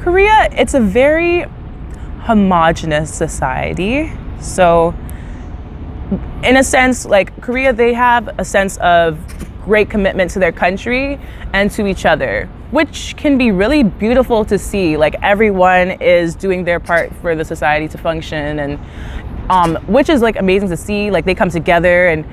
Korea, it's a very homogeneous society. So in a sense, like Korea, they have a sense of great commitment to their country and to each other, which can be really beautiful to see. Like everyone is doing their part for the society to function, and which is like amazing to see. Like they come together.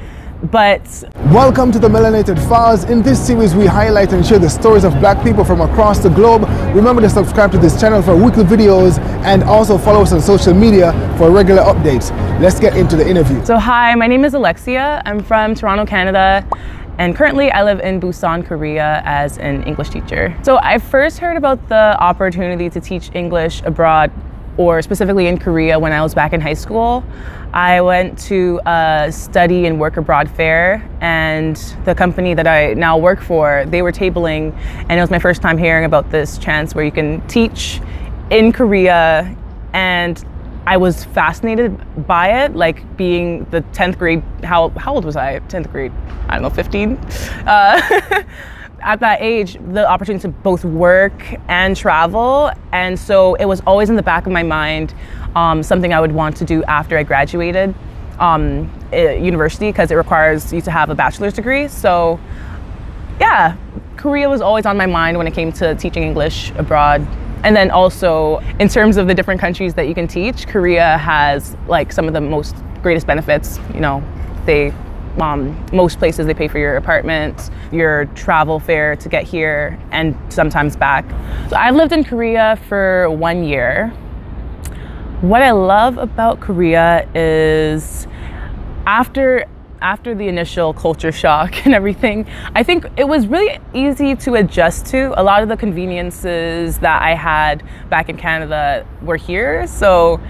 Welcome to the Melanated Files. In this series, we highlight and share the stories of Black people from across the globe. Remember to subscribe to this channel for weekly videos and also follow us on social media for regular updates. Let's get into the interview. So hi, my name is Alexia. I'm from Toronto, Canada. And currently I live in Busan, Korea as an English teacher. So I first heard about the opportunity to teach English abroad, or specifically in Korea, when I was back in high school. I went to a study and work abroad fair, and the company that I now work for, they were tabling, and it was my first time hearing about this chance where you can teach in Korea, and I was fascinated by it, like being the 10th grade, how old was I? 10th grade, I don't know, 15? At that age, the opportunity to both work and travel, and so it was always in the back of my mind, something I would want to do after I graduated university, because it requires you to have a bachelor's degree. So yeah, Korea was always on my mind when it came to teaching English abroad. And then also, in terms of the different countries that you can teach, Korea has like some of the greatest benefits. You know, most places they pay for your apartment, your travel fare to get here and sometimes back. So I've lived in Korea for 1 year. What I love about Korea is after the initial culture shock and everything, I think it was really easy to adjust to. A lot of the conveniences that I had back in Canada were here. So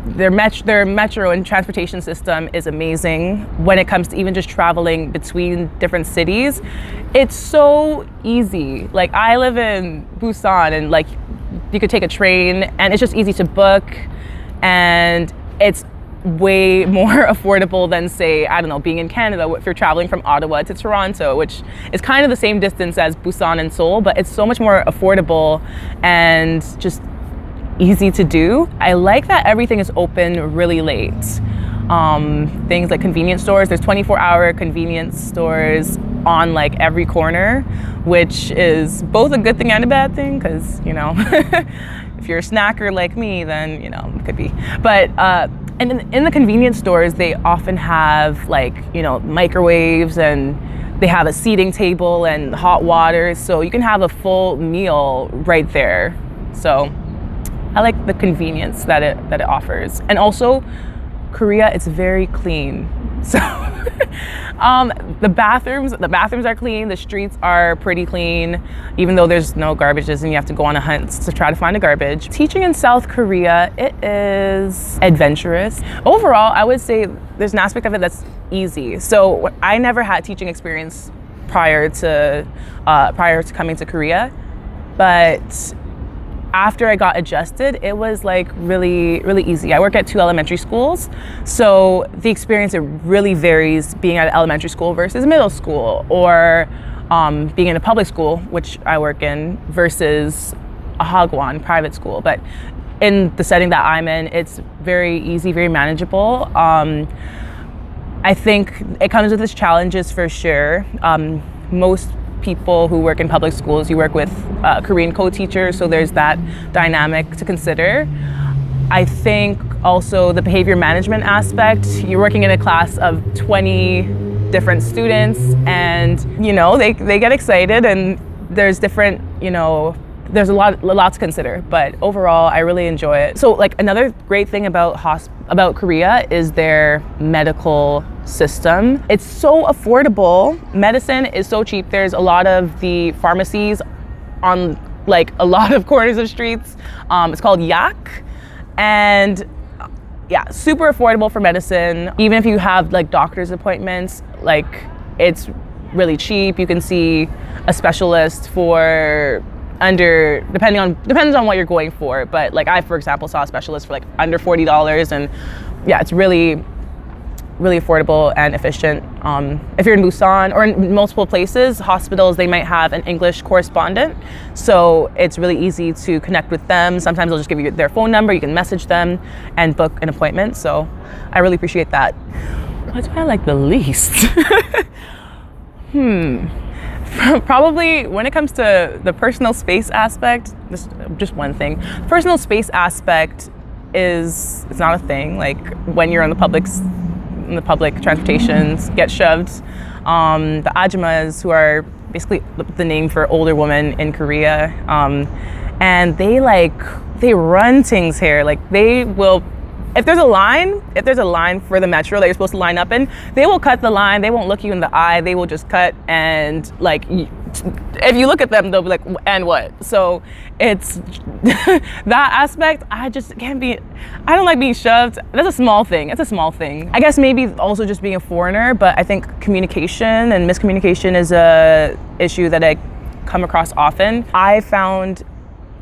their metro and transportation system is amazing when it comes to even just traveling between different cities. It's so easy. Like I live in Busan, and like you could take a train and it's just easy to book, and it's way more affordable than, say, I don't know, being in Canada if you're traveling from Ottawa to Toronto, which is kind of the same distance as Busan and Seoul, but it's so much more affordable and just easy to do. I like that everything is open really late. Things like convenience stores, there's 24-hour convenience stores on like every corner, which is both a good thing and a bad thing, because, you know, if you're a snacker like me, then, you know, it could be. But and in the convenience stores, they often have like, you know, microwaves, and they have a seating table and hot water, so you can have a full meal right there. So I like the convenience that it offers. And also, Korea, it's very clean. So the bathrooms are clean, the streets are pretty clean, even though there's no garbages and you have to go on a hunt to try to find a garbage. Teaching in South Korea, it is adventurous. Overall, I would say there's an aspect of it that's easy. So I never had teaching experience prior to coming to Korea, but after I got adjusted, it was like really, really easy. I work at 2 elementary schools, so the experience, it really varies being at elementary school versus middle school, or being in a public school, which I work in, versus a hagwon, private school. But in the setting that I'm in, it's very easy, very manageable. I think it comes with its challenges for sure. Most people who work in public schools, you work with Korean co-teachers, so there's that dynamic to consider. I think also the behavior management aspect, you're working in a class of 20 different students, and you know, they get excited, and there's different, you know, there's a lot to consider, but overall I really enjoy it. So like another great thing about Korea is their medical system. It's so affordable. Medicine is so cheap. There's a lot of the pharmacies on like a lot of corners of streets. It's called Yak, and yeah, super affordable for medicine. Even if you have like doctor's appointments, like it's really cheap. You can see a specialist for depends on what you're going for, but like I, for example, saw a specialist for like under $40, and yeah, it's really really affordable and efficient. If you're in Busan or in multiple places, hospitals, they might have an English correspondent. So it's really easy to connect with them. Sometimes they'll just give you their phone number, you can message them and book an appointment. So I really appreciate that. What do I like the least? Probably when it comes to the personal space aspect, just one thing. Personal space aspect it's not a thing. Like when you're in the public transportations, get shoved. The ajumas, who are basically the name for older women in Korea, and they run things here. Like they will, if there's a line for the metro that you're supposed to line up in, they will cut the line. They won't look you in the eye. They will just cut, and like if you look at them, they'll be like, and what? So it's that aspect. I don't like being shoved. That's a small thing. It's a small thing. I guess maybe also just being a foreigner, but I think communication and miscommunication is a issue that I come across often. I found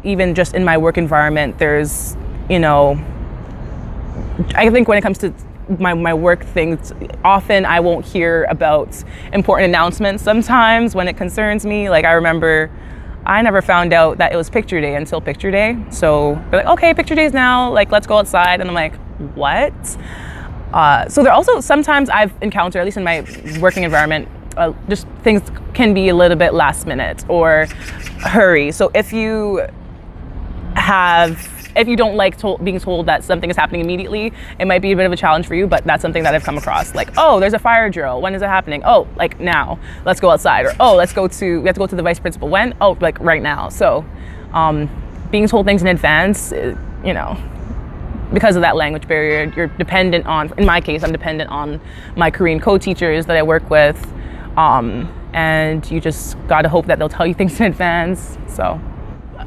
even just in my work environment, there's, I think when it comes to my work things, often I won't hear about important announcements sometimes when it concerns me. Like I remember I never found out that it was picture day until picture day. So they're like, okay, picture day is now, like let's go outside. And I'm like, what? So there also sometimes I've encountered, at least in my working environment, just things can be a little bit last minute or hurry. So if you don't like being told that something is happening immediately, it might be a bit of a challenge for you, but that's something that I've come across. Like, oh, there's a fire drill. When is it happening? Oh, like now. Let's go outside. Or, oh, we have to go to the vice principal. When? Oh, like right now. So being told things in advance, because of that language barrier, you're dependent on, in my case, I'm dependent on my Korean co-teachers that I work with. And you just gotta hope that they'll tell you things in advance. So.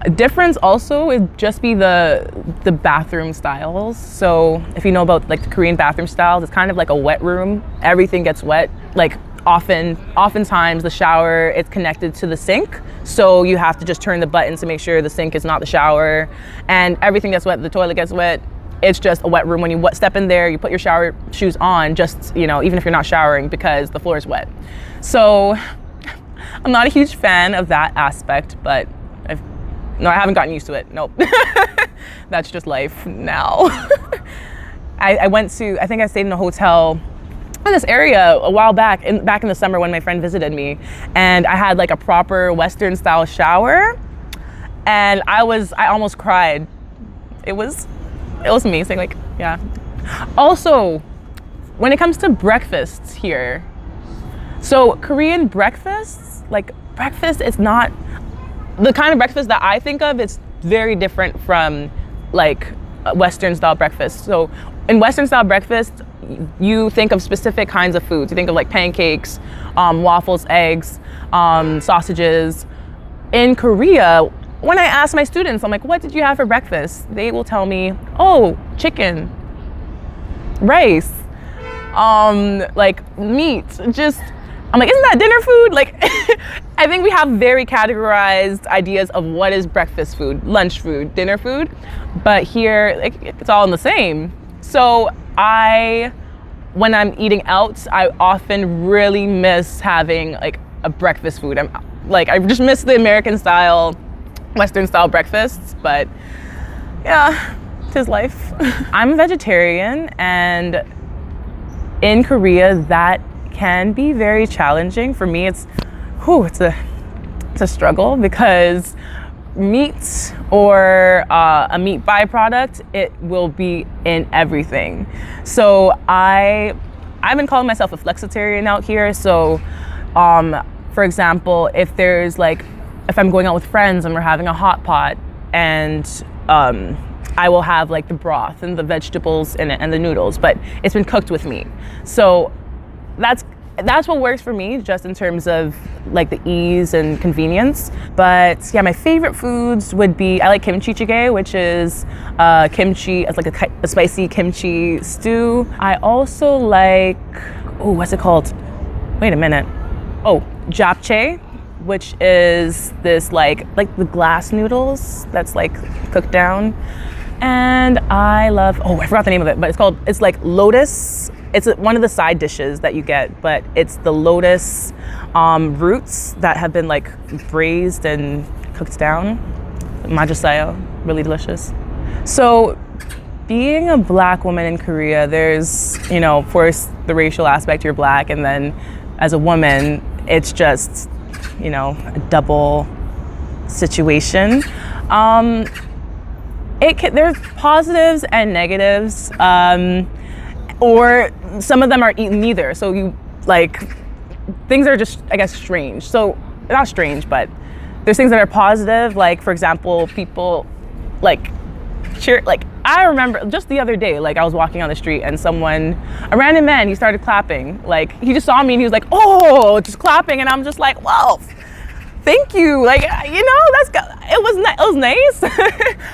A difference also would just be the bathroom styles. So if you know about like the Korean bathroom styles, it's kind of like a wet room. Everything gets wet. Like oftentimes the shower is connected to the sink. So you have to just turn the buttons to make sure the sink is not the shower. And everything gets wet, the toilet gets wet. It's just a wet room. When you step in there, you put your shower shoes on, just, even if you're not showering, because the floor is wet. So I'm not a huge fan of that aspect, but I haven't gotten used to it. Nope. That's just life now. I think I stayed in a hotel in this area a while back in the summer when my friend visited me, and I had like a proper Western style shower, and I almost cried. It was amazing. Like, yeah. Also, when it comes to breakfasts here, so Korean breakfasts, like breakfast is not the kind of breakfast that I think of. It's very different from like Western style breakfast. So in Western style breakfast, you think of specific kinds of foods. You think of like pancakes, waffles, eggs, sausages. In Korea, when I ask my students, I'm like, what did you have for breakfast? They will tell me, oh, chicken, rice, like meat, just, I'm like, isn't that dinner food? Like, I think we have very categorized ideas of what is breakfast food, lunch food, dinner food, but here, like, it's all in the same. So when I'm eating out, I often really miss having like a breakfast food. I just miss the American style, Western style breakfasts, but yeah, 'tis life. I'm a vegetarian, and in Korea, that can be very challenging. For me, it's a struggle, because meat or a meat byproduct, it will be in everything. So I've been calling myself a flexitarian out here. So for example, if I'm going out with friends and we're having a hot pot, and I will have like the broth and the vegetables in it and the noodles, but it's been cooked with meat. So that's what works for me, just in terms of like the ease and convenience. But yeah, my favorite foods would be, I like kimchi jjigae, which is kimchi, it's like a spicy kimchi stew. I also like, what's it called? Wait a minute. Oh, japchae, which is this like the glass noodles that's like cooked down. And I love, I forgot the name of it, but it's like lotus. it's one of the side dishes that you get, but it's the lotus roots that have been like braised and cooked down. Majusayo, really delicious. So being a Black woman in Korea, there's, you know, of course, the racial aspect, you're Black, and then as a woman, it's just, you know, a double situation. There's positives and negatives, or some of them are neither. So you, like, things are just, I guess, strange. So, not strange, but there's things that are positive, like, for example, people, like, cheer, like, I remember just the other day, like, I was walking on the street and a random man, he started clapping. Like, he just saw me and he was like, oh, just clapping. And I'm just like, whoa, thank you. Like, you know, it was nice.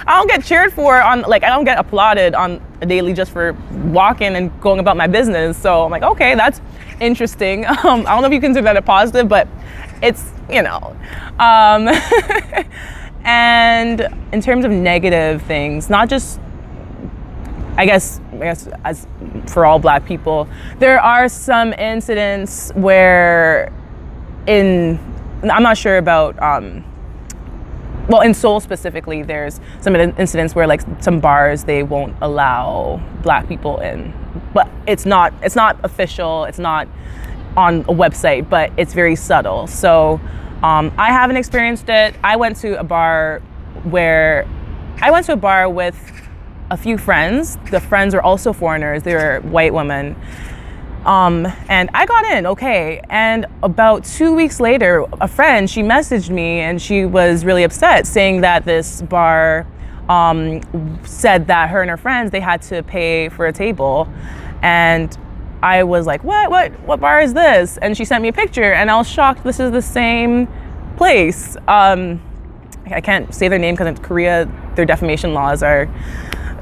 I don't get cheered for I don't get applauded on a daily just for walking and going about my business. So I'm like, okay, that's interesting. I don't know if you consider that a positive, but it's, you know. And in terms of negative things, not just, I guess as for all Black people, there are some incidents where I'm not sure about, well, in Seoul specifically, there's some incidents where, like, some bars, they won't allow Black people in, but it's not official, it's not on a website, but it's very subtle. So I haven't experienced it. I went to a bar with a few friends. The friends were also foreigners. They were white women. And I got in, okay. And about 2 weeks later, a friend, she messaged me and she was really upset, saying that this bar said that her and her friends, they had to pay for a table. And I was like, what bar is this? And she sent me a picture and I was shocked. This is the same place. I can't say their name because in Korea, their defamation laws are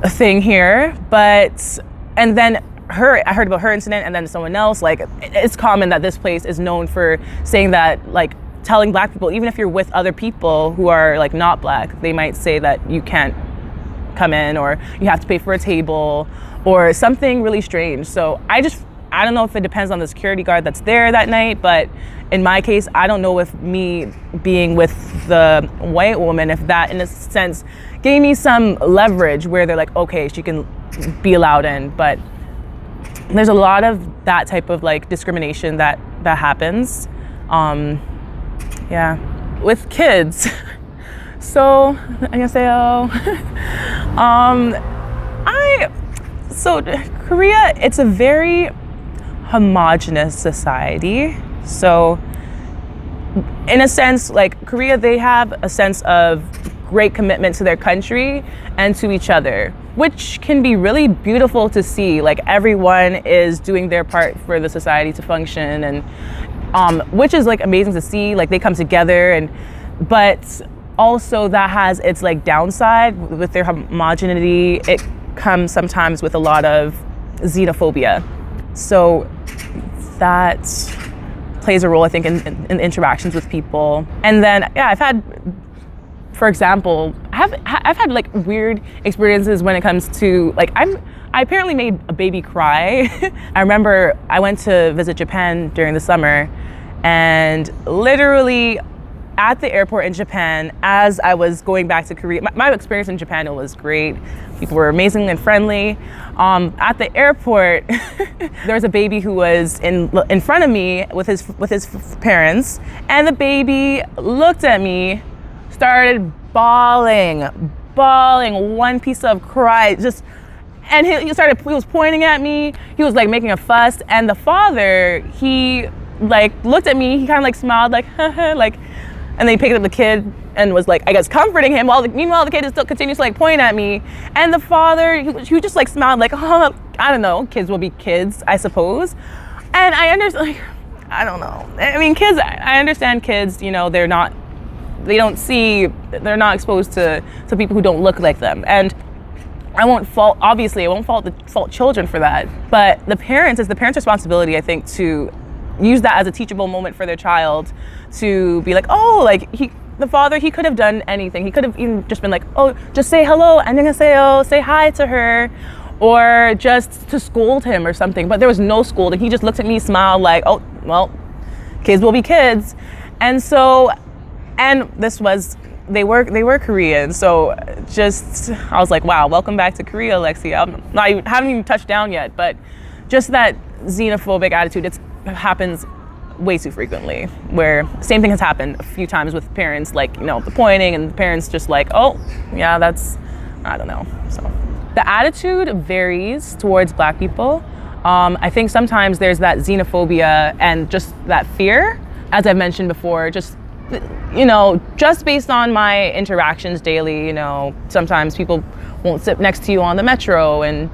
a thing here. And then I heard about her incident, and then someone else, like, it's common that this place is known for saying that, like, telling Black people, even if you're with other people who are, like, not Black, they might say that you can't come in, or you have to pay for a table, or something really strange. So I don't know if it depends on the security guard that's there that night, but in my case, I don't know if me being with the white woman, if that, in a sense, gave me some leverage where they're like, okay, she can be allowed in. But there's a lot of that type of, like, discrimination that happens. Yeah, with kids. So so Korea, it's a very homogeneous society. So in a sense, like, Korea, they have a sense of great commitment to their country and to each other, which can be really beautiful to see. Like, everyone is doing their part for the society to function, and which is, like, amazing to see. Like, they come together, but also that has its, like, downside with their homogeneity. It comes sometimes with a lot of xenophobia. So that plays a role, I think, in interactions with people. And then, yeah, I've had, for example, I've had, like, weird experiences when it comes to, like, I apparently made a baby cry. I remember I went to visit Japan during the summer, and literally at the airport in Japan, as I was going back to Korea, my experience in Japan, it was great. People were amazing and friendly. At the airport, there was a baby who was in front of me with his parents, and the baby looked at me, started bawling, one piece of cry, and he was pointing at me. He was, like, making a fuss, and the father, he, like, looked at me. He kind of, like, smiled, like, like, and then he picked up the kid and was, like, I guess, comforting him. Meanwhile, the kid is still continues to, like, point at me. And the father, he just, like, smiled, like, oh, I don't know, kids will be kids, I suppose. And I understand, like, I don't know. I mean, kids, I understand kids, you know, they're not exposed to people who don't look like them. And I won't fault children for that. But it's the parents' responsibility, I think, to use that as a teachable moment for their child, to be like, oh, like, the father, he could have done anything. He could have even just been like, oh, just say hello, 안녕하세요, say hi to her. or just to scold him or something. But there was no scolding. He just looked at me, smiled like, oh, well, kids will be kids. And so, and this was, they were Korean. So just, I was like, wow, welcome back to Korea, Alexia. Haven't even touched down yet, but just that xenophobic attitude, it happens way too frequently, where same thing has happened a few times with parents, like, you know, the pointing, and the parents just like, oh, yeah, that's, I don't know. So the attitude varies towards Black people. I think sometimes there's that xenophobia and just that fear, as I've mentioned before, just, you know, just based on my interactions daily, you know, sometimes people won't sit next to you on the metro and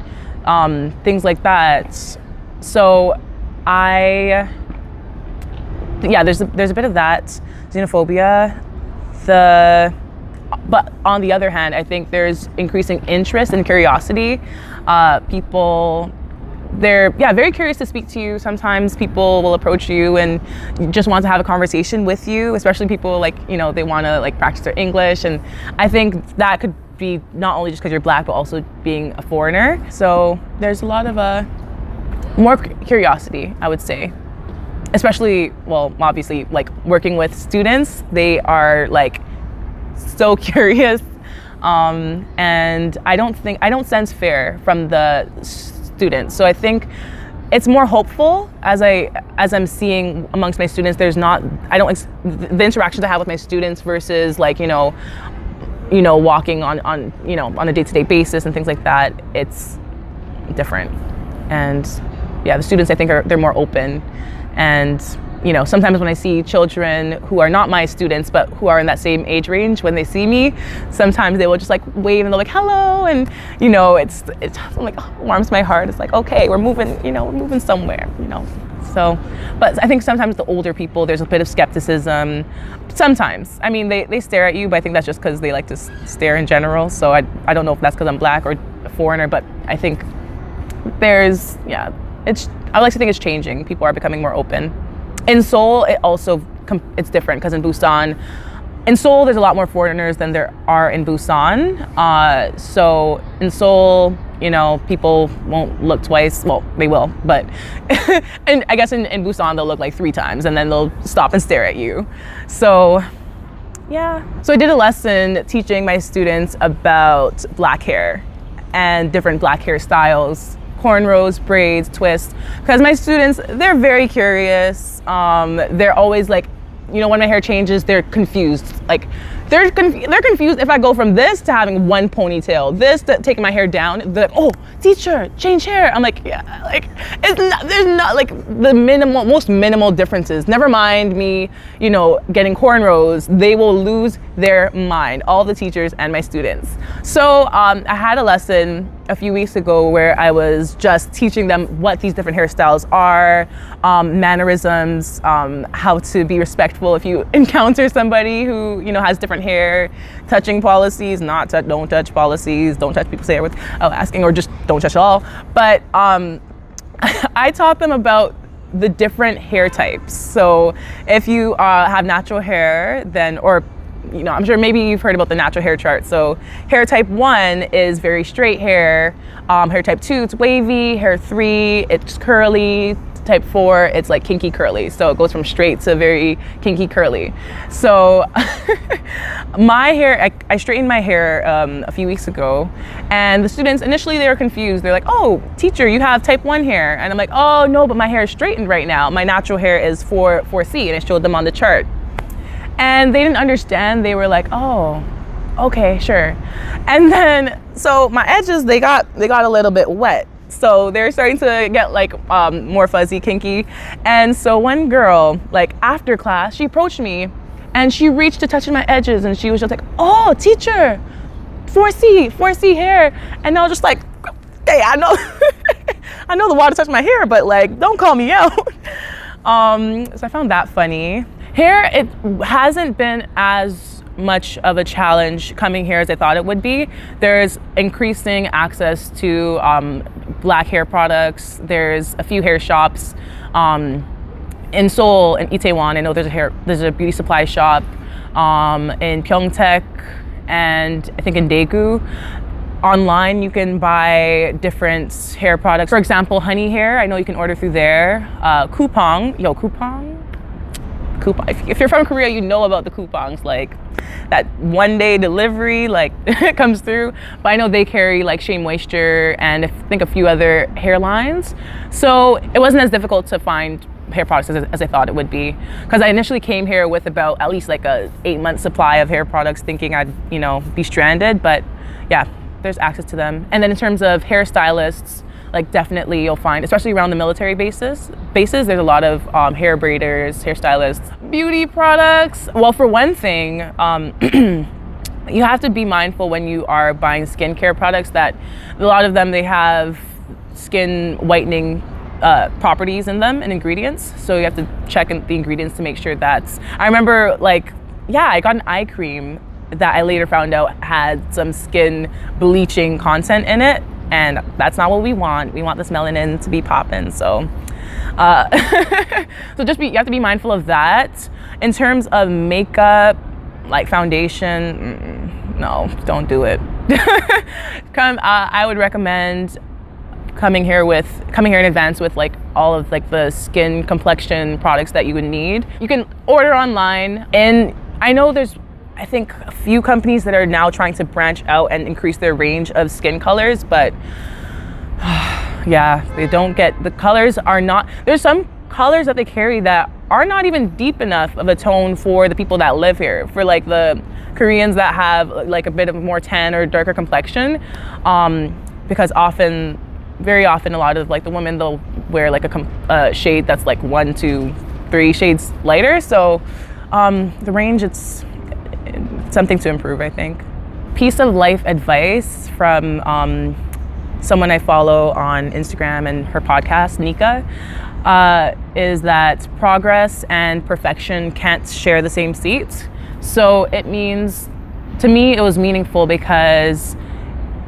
things like that. So there's a bit of that xenophobia. But on the other hand, I think there's increasing interest and curiosity. People, they're very curious to speak to you. Sometimes people will approach you and just want to have a conversation with you, especially people like, you know, they want to like practice their English. And I think that could be not only just because you're Black, but also being a foreigner. So there's a lot of more curiosity, I would say. Especially, well, obviously, like working with students, they are like so curious. And I don't sense fear from the students. So I think it's more hopeful as I'm seeing amongst my students. There's not, the interactions I have with my students versus like, you know, walking on you know, on a day-to-day basis and things like that, it's different. And yeah, the students, I think they're more open. And, you know, sometimes when I see children who are not my students, but who are in that same age range, when they see me, sometimes they will just like wave and they're like, hello. And, you know, it's I'm like, oh, warms my heart. It's like, okay, we're moving somewhere, you know. So, but I think sometimes the older people, there's a bit of skepticism. Sometimes, I mean, they stare at you, but I think that's just because they like to stare in general. So I don't know if that's because I'm Black or a foreigner, but I think there's, yeah, I like to think it's changing. People are becoming more open. In Seoul, it's different because in Seoul, there's a lot more foreigners than there are in Busan. So in Seoul, you know, people won't look twice. Well, they will, but and I guess in Busan, they'll look like 3 times and then they'll stop and stare at you. So yeah. So I did a lesson teaching my students about Black hair and different Black hairstyles. Cornrows, braids, twists, because my students, they're very curious. They're always like, you know, when my hair changes, they're confused. Like, they're confused if I go from this to having one ponytail, this to taking my hair down. They're like, oh, teacher, change hair. I'm like, yeah, like, there's not like the most minimal differences. Never mind me, you know, getting cornrows. They will lose their mind, all the teachers and my students. So I had a lesson a few weeks ago where I was just teaching them what these different hairstyles are, mannerisms, how to be respectful if you encounter somebody who, you know, has different hair, touching policies, don't touch policies, don't touch people's hair with asking, or just don't touch at all. But I taught them about the different hair types. So if you have natural hair, then, or you know, I'm sure maybe you've heard about the natural hair chart. So hair type 1 is very straight hair. Hair type 2, it's wavy. Hair 3, it's curly. Type 4, it's like kinky curly. So it goes from straight to very kinky curly. So my hair, I straightened my hair a few weeks ago, and the students, initially they were confused. They're like, oh, teacher, you have type 1 hair. And I'm like, oh no, but my hair is straightened right now. My natural hair is 4C, and I showed them on the chart. And they didn't understand. They were like, oh, okay, sure. And then, so my edges, they got a little bit wet. So they're starting to get like more fuzzy, kinky. And so one girl, like after class, she approached me and she reached to touch my edges, and she was just like, oh, teacher, 4C hair. And I was just like, hey, I know, I know the water touched my hair, but like, don't call me out. So I found that funny. Hair, it hasn't been as much of a challenge coming here as I thought it would be. There's increasing access to Black hair products. There's a few hair shops in Seoul and Itaewon. I know there's a beauty supply shop in Pyeongtaek, and I think in Daegu. Online, you can buy different hair products. For example, honey hair, I know you can order through there. Coupon. If you're from Korea, you know about the coupons, like that 1-day delivery, like comes through. But I know they carry like Shea Moisture and I think a few other hairlines. So it wasn't as difficult to find hair products as I thought it would be, because I initially came here with about at least like a 8-month supply of hair products, thinking I'd be stranded. But yeah, there's access to them. And then in terms of hairstylists, like definitely you'll find, especially around the military bases, there's a lot of hair braiders, hairstylists. Beauty products, well, for one thing, you have to be mindful when you are buying skincare products that a lot of them, they have skin whitening properties in them and ingredients. So you have to check the ingredients to make sure that's, I remember like, yeah, I got an eye cream that I later found out had some skin bleaching content in it. And that's not what we want. We want this melanin to be popping. So, so you have to be mindful of that. In terms of makeup, like foundation, no, don't do it. I would recommend coming here in advance with like all of like the skin complexion products that you would need. You can order online, and I know there's, I think, a few companies that are now trying to branch out and increase their range of skin colors, but yeah, they don't get, the colors are not, there's some colors that they carry that are not even deep enough of a tone for the people that live here, for like the Koreans that have like a bit of more tan or darker complexion, because very often a lot of like the women, they'll wear like a shade that's like 1, 2, 3 shades lighter. So the range, it's something to improve, I think. Piece of life advice from someone I follow on Instagram and her podcast, Nika, is that progress and perfection can't share the same seat. So it means, to me, it was meaningful because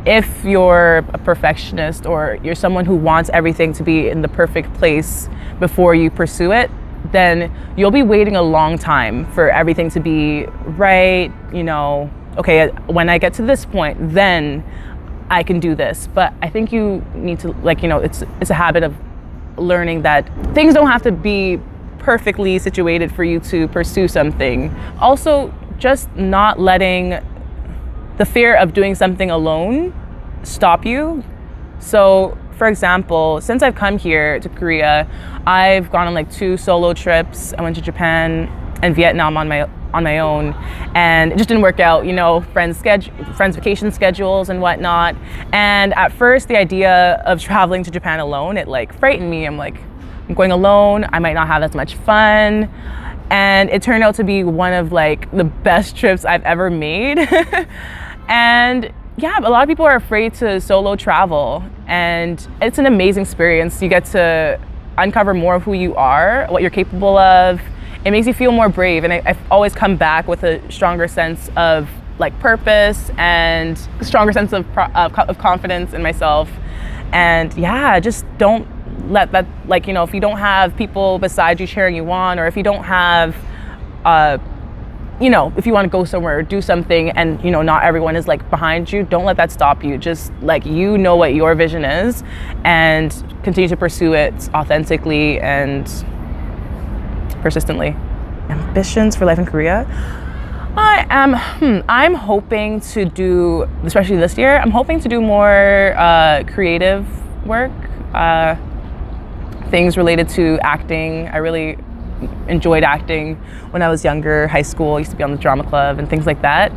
if you're a perfectionist or you're someone who wants everything to be in the perfect place before you pursue it, then you'll be waiting a long time for everything to be right. Okay, when I get to this point, then I can do this. But I think you need to, it's a habit of learning that things don't have to be perfectly situated for you to pursue something. Also, just not letting the fear of doing something alone stop you. So, for example, since I've come here to Korea, I've gone on like 2 solo trips. I went to Japan and Vietnam on my own, and it just didn't work out. Friends' vacation schedules and whatnot. And at first, the idea of traveling to Japan alone, it like frightened me. I'm like, I'm going alone. I might not have as much fun. And it turned out to be one of like the best trips I've ever made. And yeah, a lot of people are afraid to solo travel, and it's an amazing experience. You get to uncover more of who you are, what you're capable of. It makes you feel more brave, and I've always come back with a stronger sense of like purpose and a stronger sense of confidence in myself. And yeah, just don't let that, if you don't have people beside you cheering you on, or if you don't have if you want to go somewhere or do something and not everyone is like behind you, don't let that stop you. Just like what your vision is, and continue to pursue it authentically and persistently. Ambitions for life in Korea. I'm hoping to do, especially this year, I'm hoping to do more creative work, things related to acting. I really enjoyed acting when I was younger, high school. I used to be on the drama club and things like that.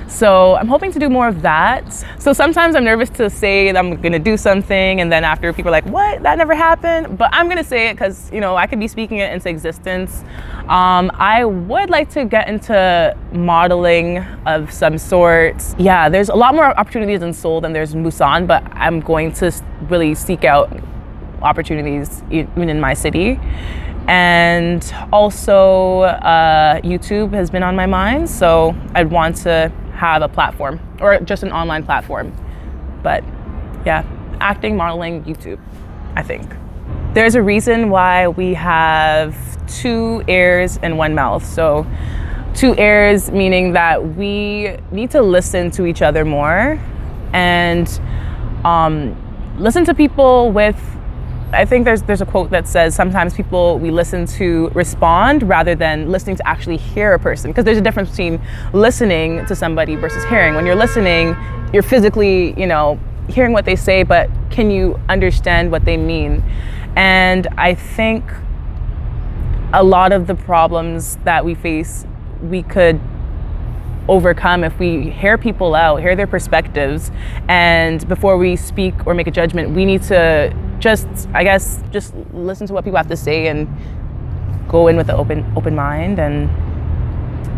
So I'm hoping to do more of that. So sometimes I'm nervous to say that I'm gonna do something, and then after people are like, what? That never happened? But I'm gonna say it because, I could be speaking it into existence. I would like to get into modeling of some sort. Yeah, there's a lot more opportunities in Seoul than there's in Busan, but I'm going to really seek out opportunities even in my city. And also YouTube has been on my mind, so I'd want to have a platform, or just an online platform. But yeah, acting, modeling, YouTube, I think. There's a reason why we have 2 ears and 1 mouth. So 2 ears meaning that we need to listen to each other more, and listen to people with, I think there's a quote that says sometimes we listen to respond rather than listening to actually hear a person, because there's a difference between listening to somebody versus hearing. When you're listening, you're physically, hearing what they say, but can you understand what they mean? And I think a lot of the problems that we face, we could overcome if we hear people out, hear their perspectives, and before we speak or make a judgment, we need to just listen to what people have to say and go in with an open mind. And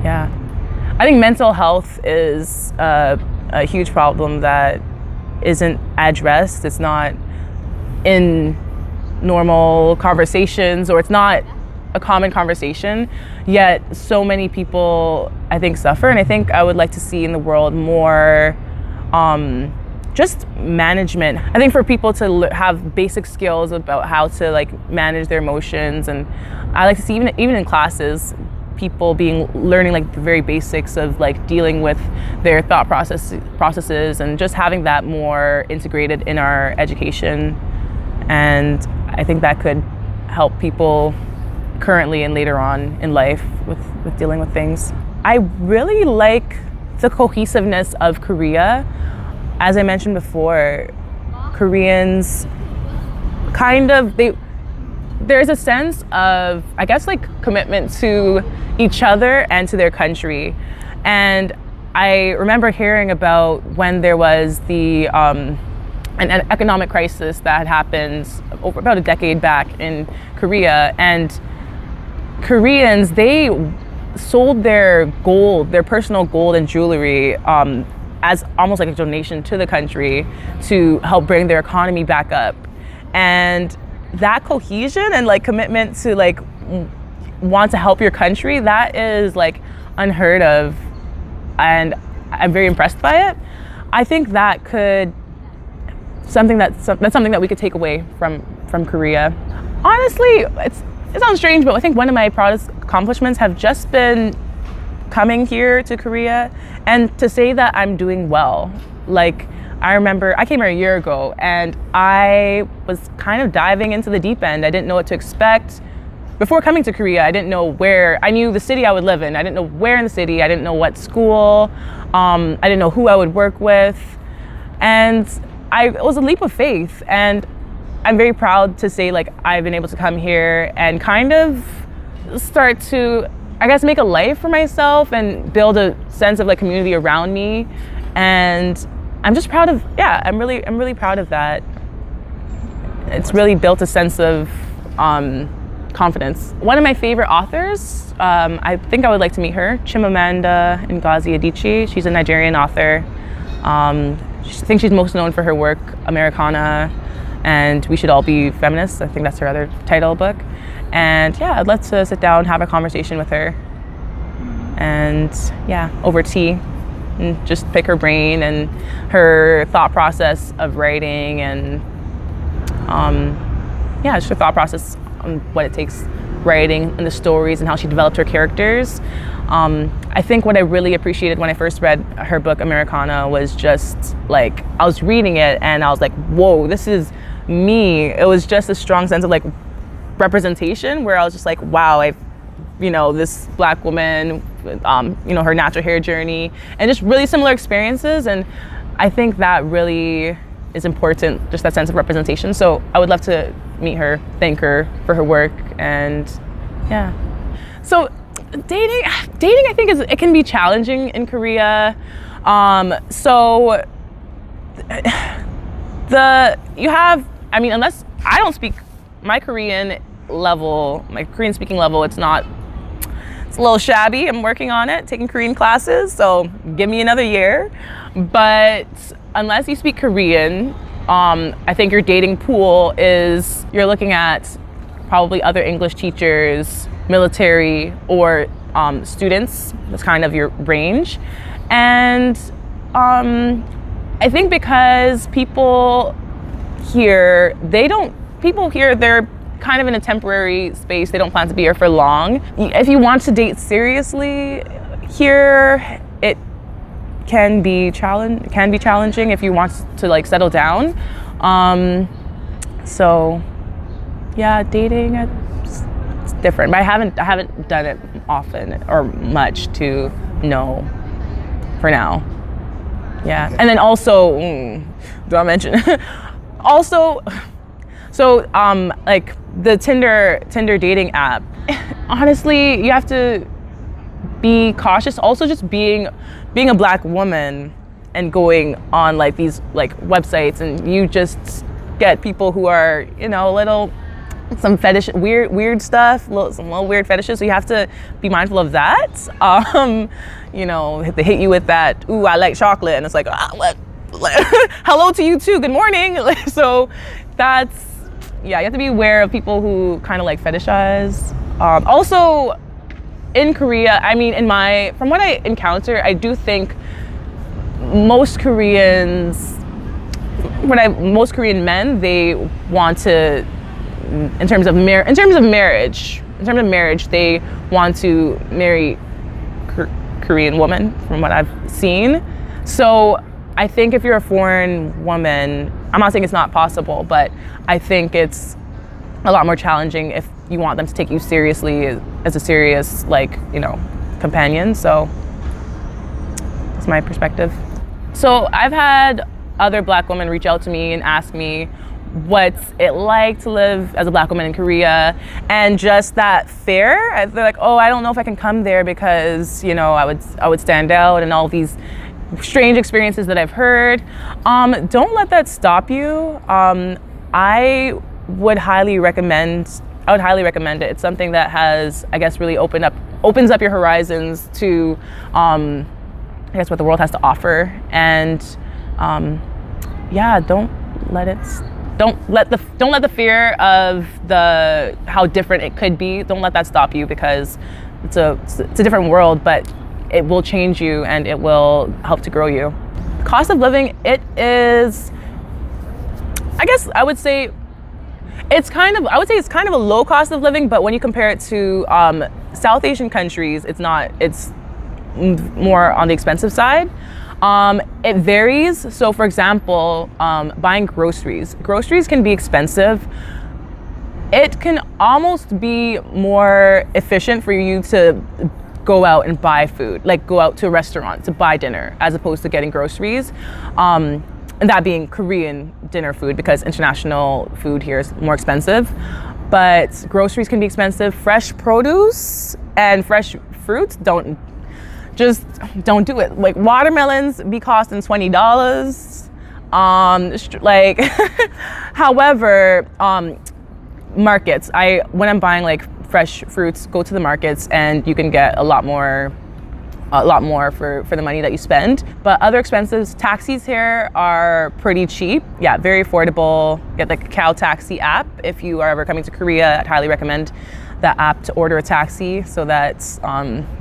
yeah, I think mental health is a huge problem that isn't addressed. It's not in normal conversations, or it's not a common conversation, yet so many people, I think, suffer. And I think I would like to see in the world more just management. I think for people to have basic skills about how to manage their emotions, and I like to see even in classes, people learning the very basics of dealing with their thought processes, and just having that more integrated in our education. And I think that could help people currently and later on in life with dealing with things. I really like the cohesiveness of Korea. As I mentioned before, Koreans there's a sense of, I guess, commitment to each other and to their country. And I remember hearing about when there was an economic crisis that had happened over about a decade back in Korea, and Koreans, they sold their gold, their personal gold and jewelry, as almost like a donation to the country to help bring their economy back up. And that cohesion and commitment to want to help your country, that is unheard of, and I'm very impressed by it. I think that that's something that we could take away from Korea. Honestly, it sounds strange, but I think one of my proudest accomplishments have just been coming here to Korea and to say that I'm doing well. I remember I came here a year ago and I was kind of diving into the deep end. I didn't know what to expect. Before coming to Korea, I didn't know where. I knew the city I would live in. I didn't know where in the city. I didn't know what school. I didn't know who I would work with. And it was a leap of faith. And I'm very proud to say I've been able to come here and kind of start to, I guess, make a life for myself and build a sense of community around me. And I'm just proud of, I'm really proud of that. It's really built a sense of confidence. One of my favorite authors, I think I would like to meet her, Chimamanda Ngozi Adichie. She's a Nigerian author. I think she's most known for her work, Americana, and We Should All Be Feminists. I think that's her other title book. And I'd love to sit down, have a conversation with her, and over tea, and just pick her brain and her thought process of writing, and just her thought process on what it takes writing and the stories and how she developed her characters. I think what I really appreciated when I first read her book Americana was just I was reading it and I was like, whoa, this is me. It was just a strong sense of representation, where I was just like, wow, this Black woman, her natural hair journey, and just really similar experiences. And I think that really is important, just that sense of representation. So I would love to meet her, thank her for her work, and So dating, I think it can be challenging in Korea. Unless I don't speak my Korean speaking level, it's a little shabby. I'm working on it, taking Korean classes, so give me another year. But unless you speak Korean, I think your dating pool you're looking at probably other English teachers, military, or students. That's kind of your range. And I think because people here, they're kind of in a temporary space. They don't plan to be here for long. If you want to date seriously here, can be challenging if you want to like settle down. So yeah, dating, it's different, but I haven't done it often or much to know for now. Yeah. And then also, do I mention also, so like the Tinder dating app, honestly, you have to be cautious. Also, just being a Black woman and going on like these like websites, and you just get people who are, you know, some fetish, weird stuff, some little weird fetishes. So you have to be mindful of that. You know, they hit you with that, ooh, I like chocolate, and it's like, hello to you too, good morning. So that's, yeah, you have to be aware of people who kind of like fetishize. Also, in Korea, I mean, from what I encounter, I do think most Korean men, they want to, in terms of marriage, they want to marry Korean women, from what I've seen. So I think if you're a foreign woman, I'm not saying it's not possible, but I think it's a lot more challenging if you want them to take you seriously as a serious, like, you know, companion. So that's my perspective. So I've had other Black women reach out to me and ask me what's it like to live as a Black woman in Korea, and just that fear. They're like, oh, I don't know if I can come there because, you know, I would stand out, and all these strange experiences that I've heard. Don't let that stop you. I would highly recommend it. It's something that has, I guess, really opens up your horizons to, I guess, what the world has to offer. And yeah, don't let the fear of how different it could be, don't let that stop you, because it's a different world, but it will change you and it will help to grow you. Cost of living, it is, I guess I would say it's kind of a low cost of living, but when you compare it to South Asian countries, it's more on the expensive side. It varies. So for example, buying groceries can be expensive. It can almost be more efficient for you to go out and buy food, like go out to a restaurant to buy dinner, as opposed to getting groceries. And that being Korean dinner food, because international food here is more expensive. But groceries can be expensive. Fresh produce and fresh fruits, don't do it. Like watermelons be costing $20. Like, however, markets. When I'm buying like fresh fruits, go to the markets, and you can get a lot more for the money that you spend. But other expenses, taxis here are pretty cheap. Yeah, very affordable. Get the Kakao Taxi app. If you are ever coming to Korea, I'd highly recommend that app to order a taxi, so that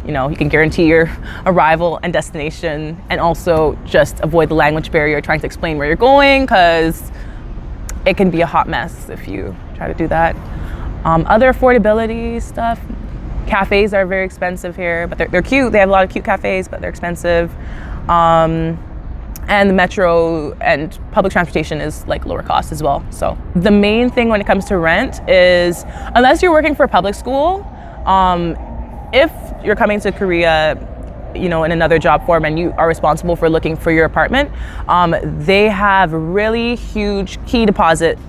you know, you can guarantee your arrival and destination, and also just avoid the language barrier trying to explain where you're going, because it can be a hot mess if you try to do that. Other affordability stuff, cafes are very expensive here, but they're cute. They have a lot of cute cafes, but they're expensive. And the metro and public transportation is like lower cost as well. So the main thing when it comes to rent is, unless you're working for a public school, if you're coming to Korea, you know, in another job form, and you are responsible for looking for your apartment, they have really huge key deposit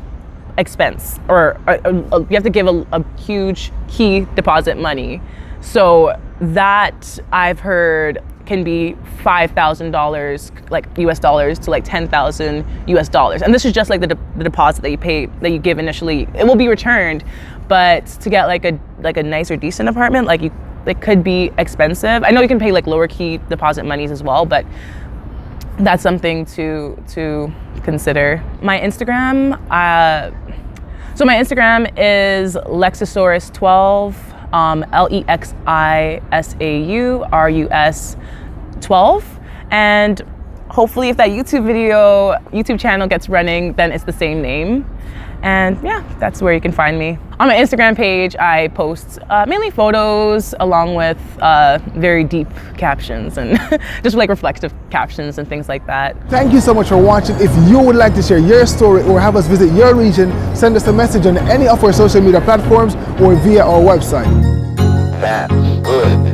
expense, or you have to give a huge key deposit money. So that, I've heard, can be $5,000 like US dollars to like $10,000 US dollars. And this is just like the deposit that you pay, that you give initially. It will be returned, but to get like a nice or decent apartment, like it could be expensive. I know you can pay like lower key deposit monies as well, but that's something to consider. My Instagram, so my Instagram is Lexisaurus12, Lexisaurus12, and hopefully if that YouTube channel gets running, then it's the same name. And yeah, that's where you can find me. On my Instagram page, I post mainly photos along with very deep captions and just like reflective captions and things like that. Thank you so much for watching. If you would like to share your story or have us visit your region, send us a message on any of our social media platforms or via our website. That's good.